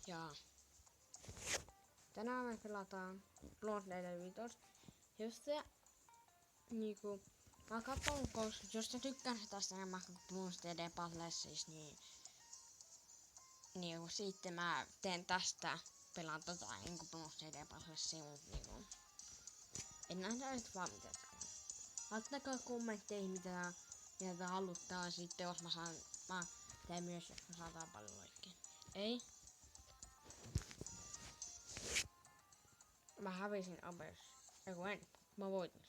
Ja tänään me pelataan Bloodleader 5. Jos te niinku jos te tykkäätte tästä enemmän kuin Bloodleader Battlessis, niin niinku sitten mä teen tästä pelaan niinku Bloodleader Battlessia, mut niinku en nähdä et vaan mitä tekee. Laittakaa kommentteihin mitä te haluttaa sitten jos mä teen myös jos mä saadaan paljon laikkeja. Ei? Mä hävisin Abers. Eiku en. Mä voitin.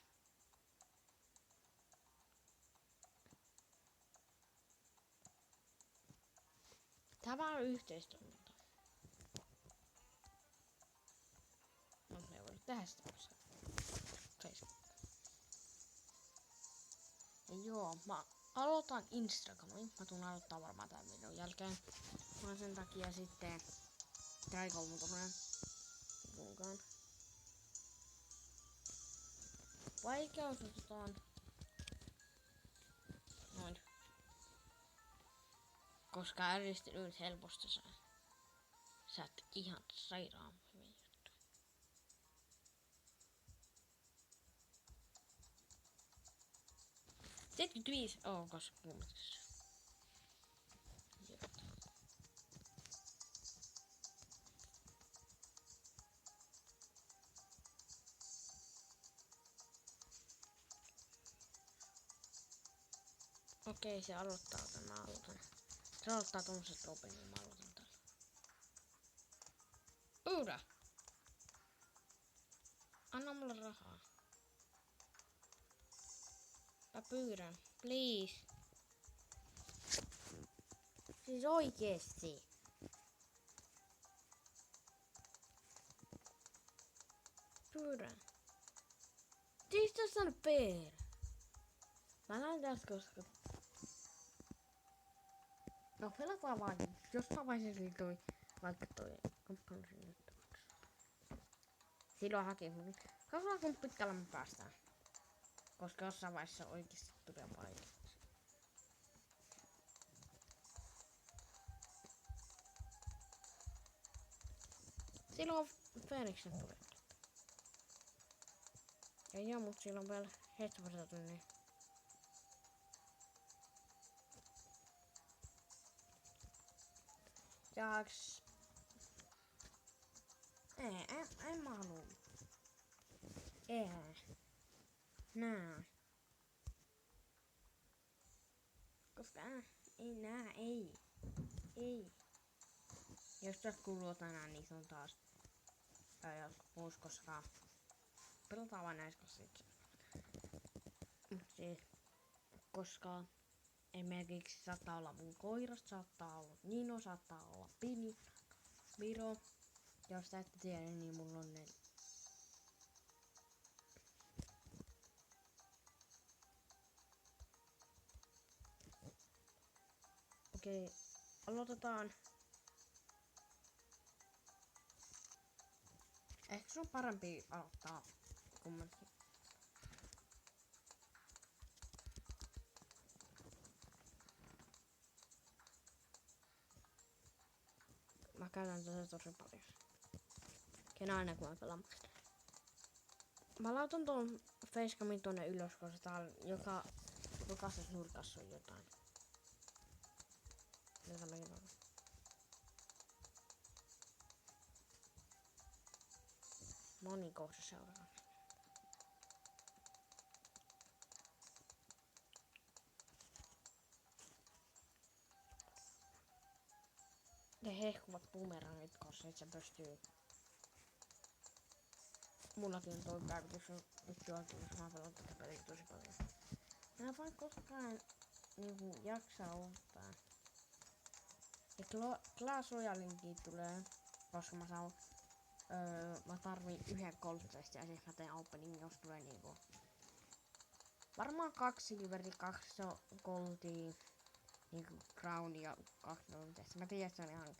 Tämä on yhteistoiminta. Mut me ei voida tehdä sitä koska ja joo, mä aloitan Instagramin. Mä tuun aloittaa varmaan tämän videon jälkeen. Mä sen takia sitten Dragon muuten mukaan. Vaikeus otetaan noin. Koska äristelyt helposti saa. Sä et ihan sairaan hyvin juttu. $75 koska kummatessa. Okei, se aloittaa tämän, mä aloitan. Se aloittaa tommoset open, niin mä aloitan tällä. Pyydä! Anna mulle rahaa. Mä pyydän. Please. Siis oikeesti. Pyydän. Siis tässä on per. Mä näen tästä koska... No pelataan vaan. Jossain vaiheessa niin toi... Vaikka toi... Silloin haki mun. Katsotaan kun pitkällä me päästään. Koska jossain vaiheessa oikeesti tulee vaikeaksi. Silloin Phoenixen tulee. Ei joo, mut silloin vielä hetki tunnin. Jaks. En mä haluu. Nää. Koska ei. Jos tästä kuuluu tänään, niin se on taas pois, koska pelataan vain näissä kanssa itse. Siis, koska esimerkiksi saattaa olla mun koiras, saattaa olla Nino, saattaa olla Pini, Viro. Jos te ette tiedä, niin mulla on ne. Okei, aloitetaan. Ehkä se on parempi aloittaa kummankin. Mä käytän tätä tosi paljon. Ken aina kun mä pelaan. Mä laitan tuon facecamin tonne ylös, koska täällä jokaisessa nurkassa on jotain. Mitä mäkin on. Moni kohta seuraa. Ne hehkuvat bumerangit, koska et sä pystyy. Mullakin on toi päivitys on nyt jos mä pelaan tätä peliä tosi paljon. Mä en vaan koskaan niinku jaksaa ottaa. Ja Clash Royalekin tulee, koska mä saan mä tarviin yhden golfista ja siis mä teen opening, jos tulee niinku varmaan 2 silveri, 2 goldia, niinku crown ja 2 goldia. Mä tiedän, että se on ihan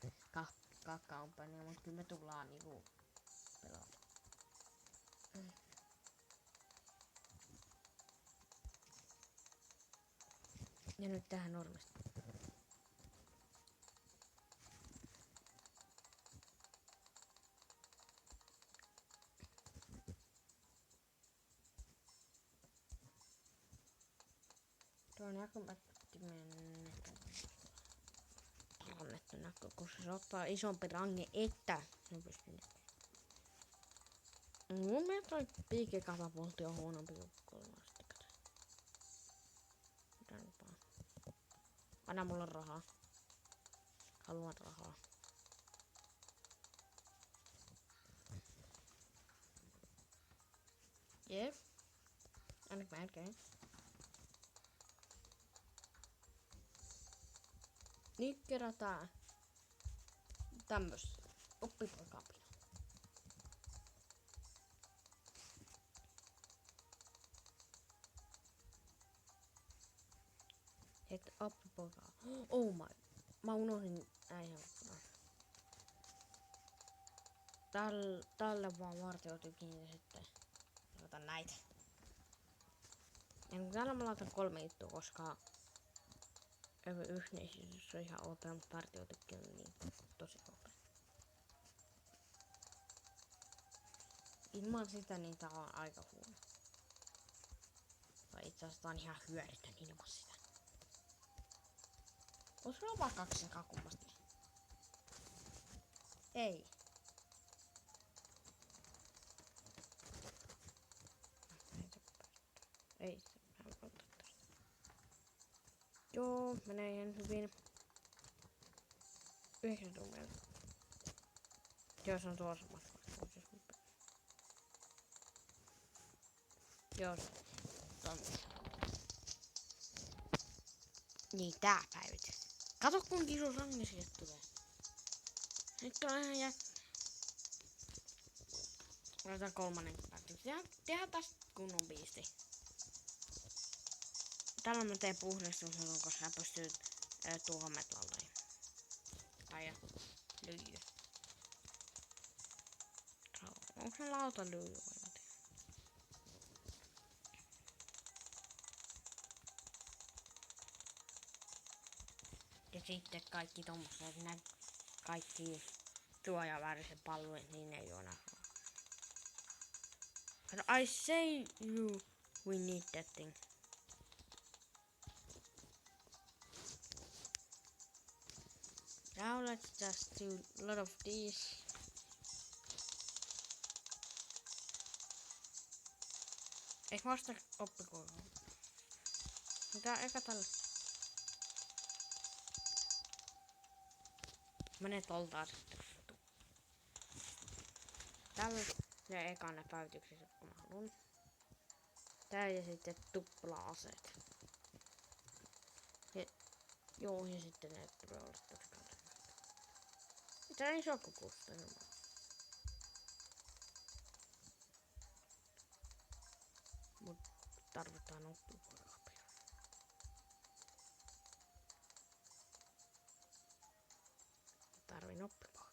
kakka openia, mutta kyllä me tullaan niinku pelata. Ja nyt tähän normista. Se on näkymättömien parannettu näkö, kun se ottaa isompi range, että se pystyy. Mun mielestä toi piikkikatapultti on huonompi kuin kolmasti. Mitä nyt vaan. Anna mulle rahaa. Haluan rahaa. Jep. Ainakin melkein. Nyt kerätään tämmöstä oppipoikapino. Et oppipoikaa. Oh my. Mä unohdin äijän. Tälle vaan vartiotykin ja sitten otan näitä. Ja täällä mä laitan 3 juttua, koska yhtenäisyys on ihan OP, mutta vartiotykki on niin tosi OP. Ilman sitä niin tää on aika huono. Tai itse asiassa tää on ihan hyödytön ilman sitä. Olisiko olla vaan 2 kummasti? Ei. Ei, mä en ottaa tästä. Joo, menee ihan hyvin. 9 tuntia. Joo, se on tuossa matkassa. Joo, se on. Niin, tää päivitys. Kato kun iso range sieltä tulee. Nyt on ihan otetaan 3. päivitys. Tehdään tästä kunnon biisti. Tällä mä teen puhdistuksen, koska sä pystyt tuohon metlalleen. Tai lyijy. Onko se lauta lyijy vai mitä? Ja sitten kaikki tommoset kaikki suojaväriset palvelut, niin ei oo enää. I say you, we need that thing. Now let's just do a lot of these. Eikö mä osta oppikoulua? Mitä eka tällä? Menee toltaan sitten. Tällä ja ekana päivityksessä kun mä haluun. Tää ja sitten tupla-aseet. Ja, joo ja sitten ne tulee olla tosi kalliita. Tää on iso kukusta. Mut tarvitaan oppipoikapino. Tarvin oppipoikapino.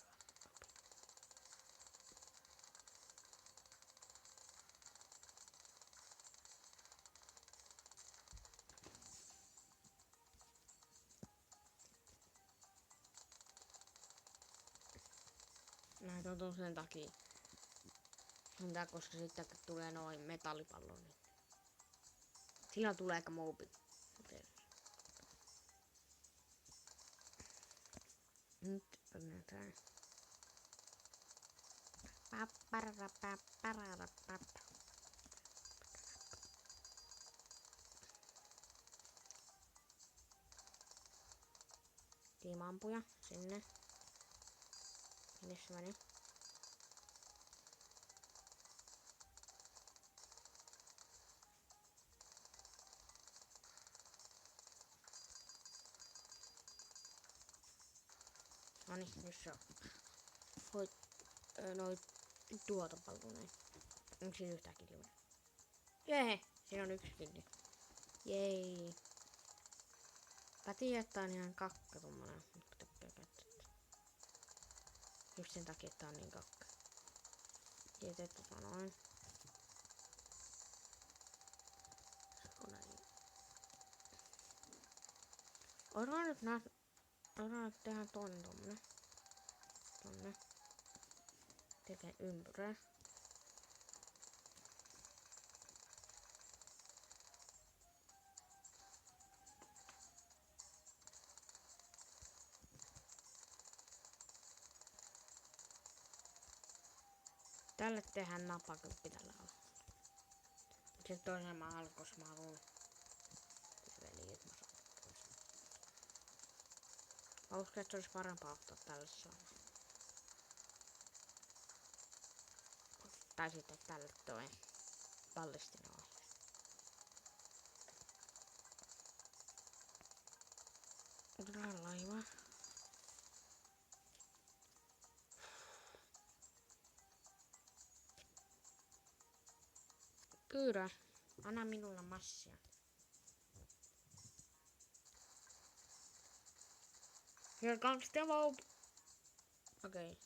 Näitä on sen takia. Mitä, koska sitten kun tulee noin metallipallo, niin sillä tulee aika mobi. Nyt annetaan. Tiimampuja sinne. Minne se meni? Noniin, nyt se on. Voit noit tuota palloa. Onko siinä yhtään killiä? Jee, siinä on 1 killi. Jei. Mä tiedän, että on ihan kakka tommonen. Just sen takia, että on niin kakka. Jätettä noin. Odotan nyt tehdään toinen tommonen. Tonne. Tekee ympyrää. Tälle tehdään napakymppi tällä alla. Sitten toisen mä haluan, koska mä haluan veli, että mä saan toisen. Mä uskon, että se olisi parempaa ottaa tälle saada. Tai sitten tälle toi ballistina ohjus. Otetaan laiva. Kyllä. Anna minulle massia. Here comes the mob. Okei.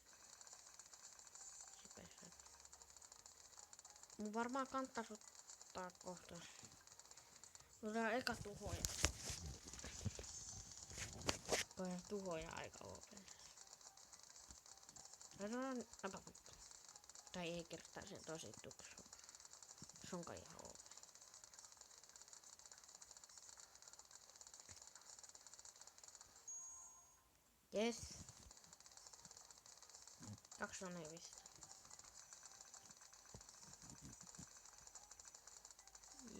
Mun varmaan kannattaisi ottaa kohta. Otetaan eka tuhoja. Kohdaan tuhoja aika open. Otetaan napakymppi. Tai ei kertaa sen tosi tuksu. Se on kai ihan open. Yes. 2 on evistä.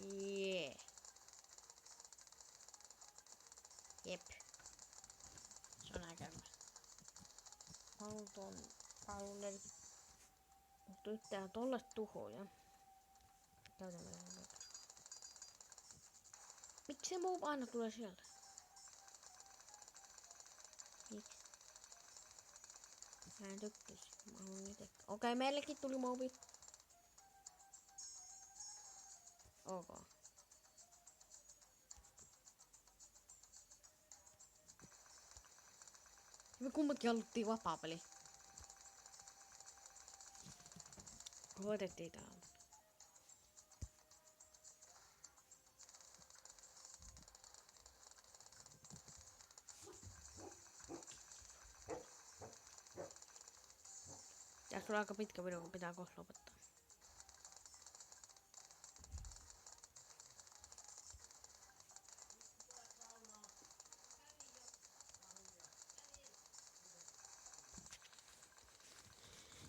Jee. Jep. Se on äkävä. Haluun mutta nyt tehdään tolle tuhoja. Käytämme sen. Miksi se muu aina tulee sieltä? Miksi? Mä en tykkäisi. Mä haluan itse. Okei, meillekin tuli mobi. Ok. Me kummatkin haluttiin vapaapeli. Voitettiin täällä. Tässä on aika pitkä video, kun pitää kohta lopettaa.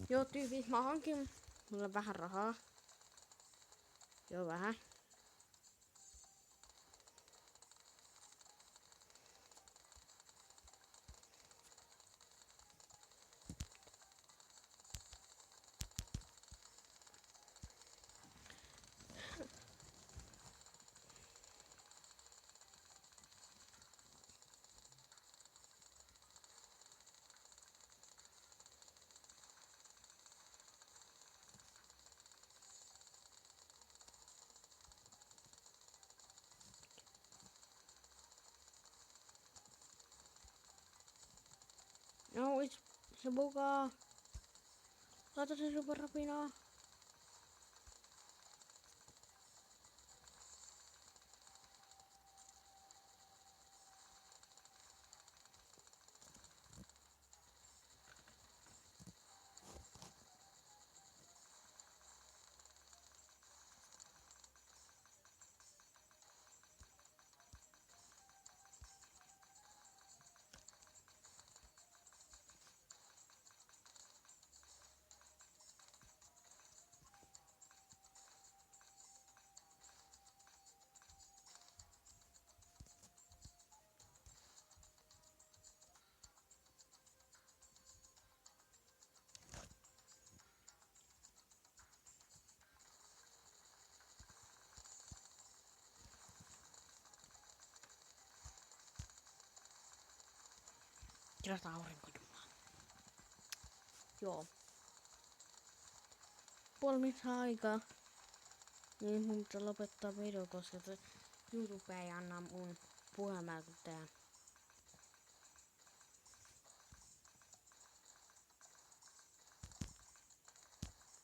Joo tyypit, mä hankin. Mulla on vähän rahaa. Joo vähän. No, se bugaa. Laita se superrapinaa. Kirjoita aurinkojumaa. Joo. Puoli minuuttia aikaa. Niin mun pitää lopettaa video, koska YouTube ei anna mun puhelimella kun tää.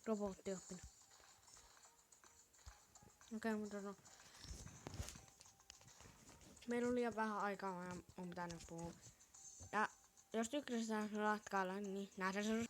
Robotti oppinut. Okei, mutta no. Meillä on liian vähän aikaa ja on pitänyt puhua. Ja jos tykkäsit tästä latkailla, niin nähdään se.